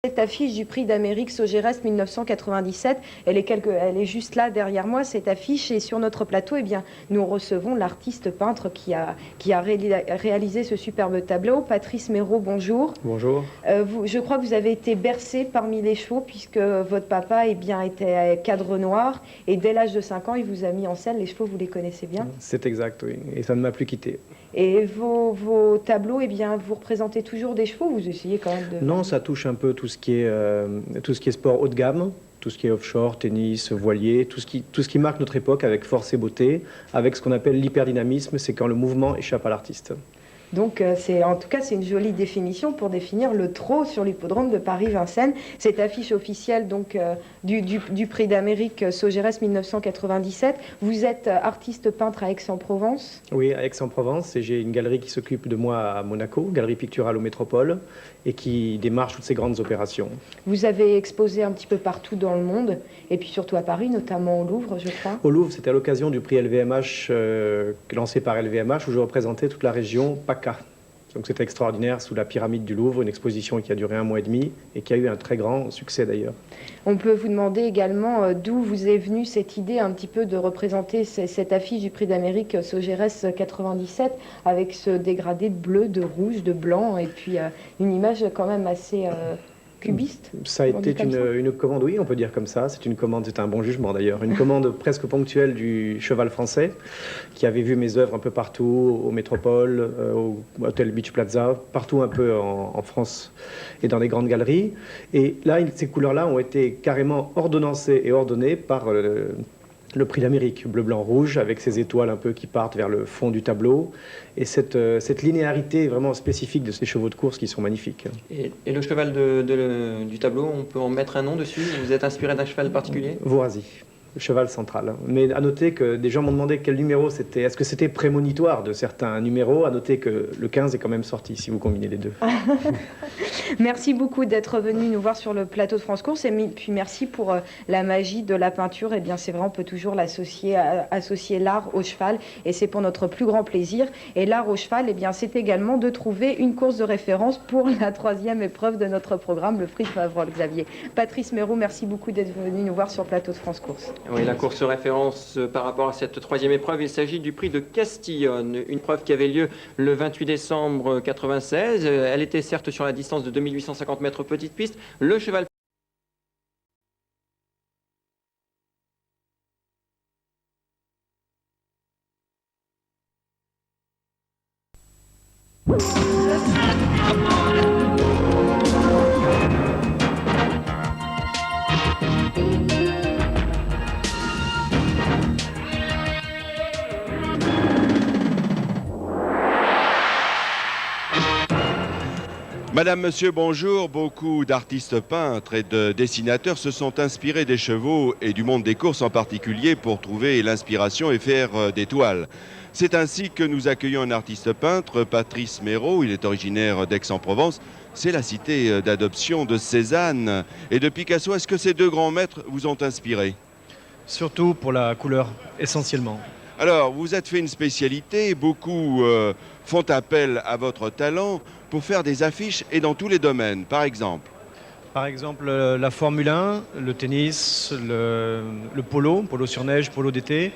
Cette affiche du prix d'Amérique Sogeres 1997, elle est juste là derrière moi, cette affiche, et sur notre plateau, eh bien, nous recevons l'artiste peintre qui a réalisé ce superbe tableau, Patrice Méraud, bonjour. Bonjour. Je crois que vous avez été bercé parmi les chevaux puisque votre papa était cadre noir et dès l'âge de 5 ans, il vous a mis en scène. Les chevaux, vous les connaissez bien? C'est exact, oui, et ça ne m'a plus quitté. Et vos tableaux, eh bien, vous représentez toujours des chevaux, vous essayez quand même de... Non, ça touche un peu tout ce qui est sport haut de gamme, tout ce qui est offshore, tennis, voilier, tout ce qui marque notre époque avec force et beauté, avec ce qu'on appelle l'hyperdynamisme, c'est quand le mouvement échappe à l'artiste. Donc, en tout cas, c'est une jolie définition pour définir le trot sur l'hippodrome de Paris-Vincennes. Cette affiche officielle donc, du prix d'Amérique Sogeres 1997. Vous êtes artiste peintre à Aix-en-Provence? Oui, à Aix-en-Provence, et j'ai une galerie qui s'occupe de moi à Monaco, galerie picturale au Métropole, et qui démarche toutes ces grandes opérations. Vous avez exposé un petit peu partout dans le monde, et puis surtout à Paris, notamment au Louvre, je crois. Au Louvre, c'était à l'occasion du prix LVMH lancé par LVMH, où je représentais toute la région PACA. Donc c'était extraordinaire, sous la pyramide du Louvre, une exposition qui a duré 1 mois et demi et qui a eu un très grand succès d'ailleurs. On peut vous demander également d'où vous est venue cette idée un petit peu de représenter cette affiche du prix d'Amérique Sogeres 97 avec ce dégradé de bleu, de rouge, de blanc et puis une image quand même assez... cubiste? Ça a été une commande, oui, on peut dire comme ça. C'est une commande, c'est un bon jugement d'ailleurs. Une commande presque ponctuelle du Cheval Français, qui avait vu mes œuvres un peu partout, au Métropole, au Hôtel Beach Plaza, partout un peu en France et dans les grandes galeries. Et là, ces couleurs-là ont été carrément ordonnancées et ordonnées par le prix d'Amérique, bleu, blanc, rouge, avec ces étoiles un peu qui partent vers le fond du tableau. Et cette linéarité vraiment spécifique de ces chevaux de course qui sont magnifiques. Et le cheval du tableau, on peut en mettre un nom dessus? Vous êtes inspiré d'un cheval particulier? Voici. Le cheval central. Mais à noter que des gens m'ont demandé quel numéro c'était. Est-ce que c'était prémonitoire de certains numéros? À noter que le 15 est quand même sorti, si vous combinez les deux. Merci beaucoup d'être venu nous voir sur le plateau de France Course. Et puis merci pour la magie de la peinture. Eh bien, c'est vrai, on peut toujours associer l'art au cheval. Et c'est pour notre plus grand plaisir. Et l'art au cheval, eh bien, c'est également de trouver une course de référence pour la 3e épreuve de notre programme, le prix Favrol. Xavier. Patrice Méraud, merci beaucoup d'être venu nous voir sur le plateau de France Course. Oui, la course référence par rapport à cette 3e épreuve, il s'agit du prix de Castillonne, une épreuve qui avait lieu le 28 décembre 1996. Elle était certes sur la distance de 2850 mètres petite piste. Le cheval Madame, Monsieur, bonjour. Beaucoup d'artistes peintres et de dessinateurs se sont inspirés des chevaux et du monde des courses en particulier pour trouver l'inspiration et faire des toiles. C'est ainsi que nous accueillons un artiste peintre, Patrice Méraud. Il est originaire d'Aix-en-Provence. C'est la cité d'adoption de Cézanne et de Picasso. Est-ce que ces deux grands maîtres vous ont inspiré? Surtout pour la couleur, essentiellement. Alors, vous êtes fait une spécialité. Beaucoup font appel à votre talent pour faire des affiches et dans tous les domaines, par exemple. Par exemple, la Formule 1, le tennis, le polo sur neige, polo d'été.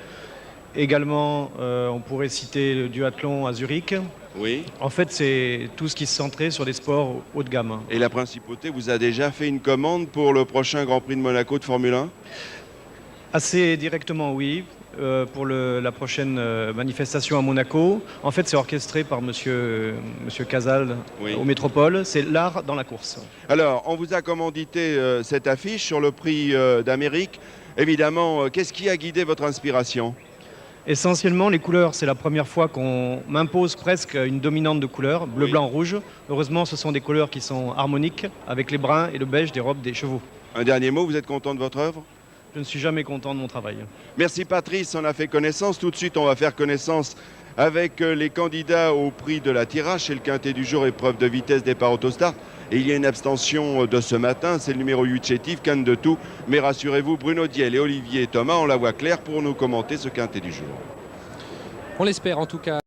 Également, on pourrait citer le duathlon à Zurich. Oui. En fait, c'est tout ce qui se centrait sur des sports haut de gamme. Et la principauté vous a déjà fait une commande pour le prochain Grand Prix de Monaco de Formule 1? Assez directement, oui. Pour la prochaine manifestation à Monaco. En fait, c'est orchestré par monsieur Casal, oui, au Métropole. C'est l'art dans la course. Alors, on vous a commandité cette affiche sur le prix d'Amérique. Évidemment, qu'est-ce qui a guidé votre inspiration? Essentiellement, les couleurs. C'est la première fois qu'on m'impose presque une dominante de couleurs, bleu, oui, blanc, rouge. Heureusement, ce sont des couleurs qui sont harmoniques avec les bruns et le beige des robes des chevaux. Un dernier mot, vous êtes content de votre œuvre? Je ne suis jamais content de mon travail. Merci Patrice, on a fait connaissance. Tout de suite, on va faire connaissance avec les candidats au prix de la tirage. C'est le quintet du jour, épreuve de vitesse départ autostart. Et il y a une abstention de ce matin, c'est le numéro 8 chétif, Canne de Tout. Mais rassurez-vous, Bruno Diel et Olivier Thomas ont la voix claire pour nous commenter ce quintet du jour. On l'espère en tout cas.